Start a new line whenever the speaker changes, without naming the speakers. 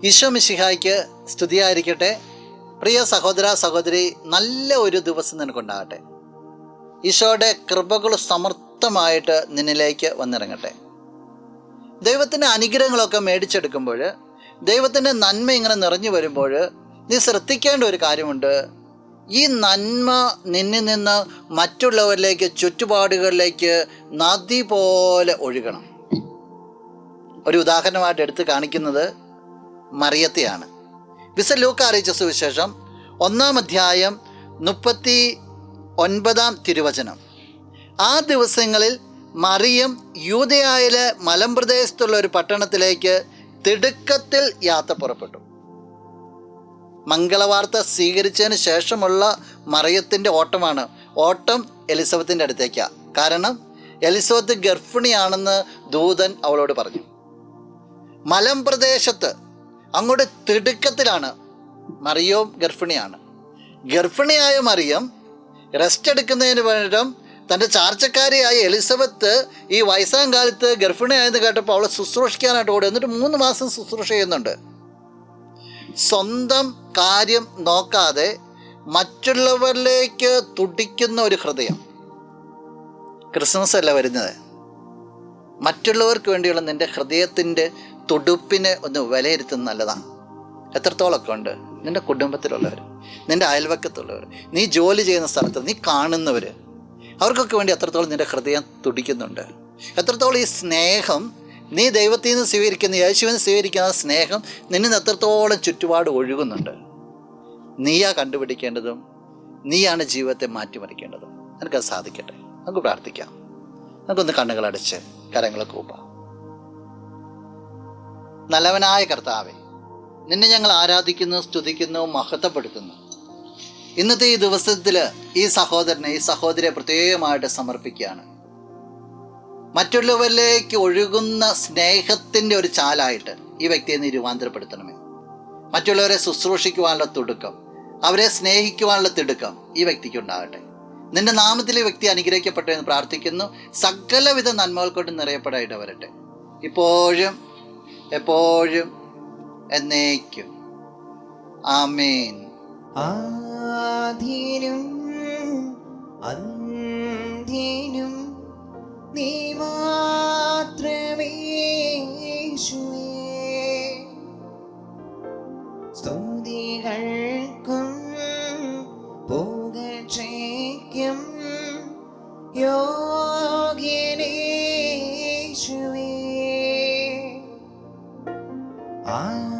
ഈശോ മിശിഹായ്ക്ക് സ്തുതിയായിരിക്കട്ടെ. പ്രിയ സഹോദര സഹോദരി, നല്ല ഒരു ദിവസം നിനക്കുണ്ടാകട്ടെ. ഈശോയുടെ കൃപകൾ സമർത്ഥമായിട്ട് നിന്നിലേക്ക് വന്നിറങ്ങട്ടെ. ദൈവത്തിൻ്റെ അനുഗ്രഹങ്ങളൊക്കെ മേടിച്ചെടുക്കുമ്പോൾ, ദൈവത്തിൻ്റെ നന്മ ഇങ്ങനെ നിറഞ്ഞു വരുമ്പോൾ നീ ശ്രദ്ധിക്കേണ്ട ഒരു കാര്യമുണ്ട്. ഈ നന്മ നിന്നിൽ നിന്ന് മറ്റുള്ളവരിലേക്ക്, ചുറ്റുപാടുകളിലേക്ക് നദി പോലെ ഒഴുകണം. ഒരു ഉദാഹരണമായിട്ട് എടുത്ത് കാണിക്കുന്നത് മറിയത്തെയാണ്. വിശുദ്ധ ലൂക്കാ അറിയിച്ച സുവിശേഷം 1-ാം അധ്യായം 39-ാം തിരുവചനം. ആ ദിവസങ്ങളിൽ മറിയം യൂദയായിലെ മലമ്പ്രദേശത്തുള്ള ഒരു പട്ടണത്തിലേക്ക് തിടുക്കത്തിൽ യാത്ര പുറപ്പെട്ടു. മംഗളവാർത്ത സ്വീകരിച്ചതിന് ശേഷമുള്ള മറിയത്തിൻ്റെ ഓട്ടം എലിസബത്തിൻ്റെ അടുത്തേക്കാണ്. കാരണം എലിസബത്ത് ഗർഭിണിയാണെന്ന് ദൂതൻ അവളോട് പറഞ്ഞു. മലമ്പ്രദേശത്ത് അങ്ങോട്ട് തിടുക്കത്തിലാണ്. മറിയവും ഗർഭിണിയാണ്. ഗർഭിണിയായ മറിയം റെസ്റ്റ് എടുക്കുന്നതിന് പകരം തൻ്റെ ചാർച്ചക്കാരിയായ എലിസബത്ത് ഈ വയസ്സാം കാലത്ത് ഗർഭിണിയായെന്ന് കേട്ടപ്പോൾ അവളെ ശുശ്രൂഷിക്കാനായിട്ട് ഓടി. എന്നിട്ട് 3 മാസം ശുശ്രൂഷ ചെയ്യുന്നുണ്ട്. സ്വന്തം കാര്യം നോക്കാതെ മറ്റുള്ളവരിലേക്ക് തുടിക്കുന്ന ഒരു ഹൃദയം. ക്രിസ്മസ് അല്ല വരുന്നത്. മറ്റുള്ളവർക്ക് വേണ്ടിയുള്ള നിൻ്റെ ഹൃദയത്തിൻ്റെ തുടുപ്പിനെ ഒന്ന് വിലയിരുത്തുന്നത് നല്ലതാണ്. എത്രത്തോളമൊക്കെ ഉണ്ട് നിൻ്റെ കുടുംബത്തിലുള്ളവർ, നിൻ്റെ അയൽവക്കത്തുള്ളവർ, നീ ജോലി ചെയ്യുന്ന സ്ഥലത്ത് നീ കാണുന്നവർ, അവർക്കൊക്കെ വേണ്ടി എത്രത്തോളം നിൻ്റെ ഹൃദയം തുടിക്കുന്നുണ്ട്? എത്രത്തോളം ഈ സ്നേഹം നീ ദൈവത്തിൽ നിന്ന് സ്വീകരിക്കുന്ന, യേശുവിനെ സ്വീകരിക്കുന്ന സ്നേഹം നിന്നിൽ നിന്ന് എത്രത്തോളം ചുറ്റുപാട് ഒഴുകുന്നുണ്ട്? നീയാ കണ്ടുപിടിക്കേണ്ടതും നീയാണ് ജീവിതത്തെ മാറ്റിമറിക്കേണ്ടതും. എനിക്കത് സാധിക്കട്ടെ. നമുക്ക് പ്രാർത്ഥിക്കാം. നമുക്കൊന്ന് കണ്ണുകളടച്ച് കരങ്ങളൊക്കെ കൂപ്പാം. നല്ലവനായ കർത്താവേ, നിന്നെ ഞങ്ങൾ ആരാധിക്കുന്നു, സ്തുതിക്കുന്നു, മഹത്വപ്പെടുത്തുന്നു. ഇന്നത്തെ ഈ ദിവസത്തിൽ ഈ സഹോദരനെ, ഈ സഹോദരിയെ പ്രത്യേകമായിട്ട് സമർപ്പിക്കുകയാണ്. മറ്റുള്ളവരിലേക്ക് ഒഴുകുന്ന സ്നേഹത്തിൻ്റെ ഒരു ചാലായിട്ട് ഈ വ്യക്തിയെ നീ രൂപാന്തരപ്പെടുത്തണമേ. മറ്റുള്ളവരെ ശുശ്രൂഷിക്കുവാനുള്ള തുടുക്കം, അവരെ സ്നേഹിക്കുവാനുള്ള തിടുക്കം ഈ വ്യക്തിക്ക് ഉണ്ടാകട്ടെ. നിന്റെ നാമത്തിൽ ഈ വ്യക്തി അനുഗ്രഹിക്കപ്പെട്ടു എന്ന് പ്രാർത്ഥിക്കുന്നു. സകലവിധ നന്മകൾ കൊണ്ട് നിറയപ്പെടായിട്ട് വരട്ടെ, ഇപ്പോഴും എപ്പോഴും എന്നേക്കും. ആമേൻ.
ആദിയിലും അന്ത്യനും നീ മാത്രമേ യേശുവേ. സ്തുതികൾക്കും പുകഴ്ചയ്ക്കും യോഗ്യനേ യേശുവേ. ആരാധന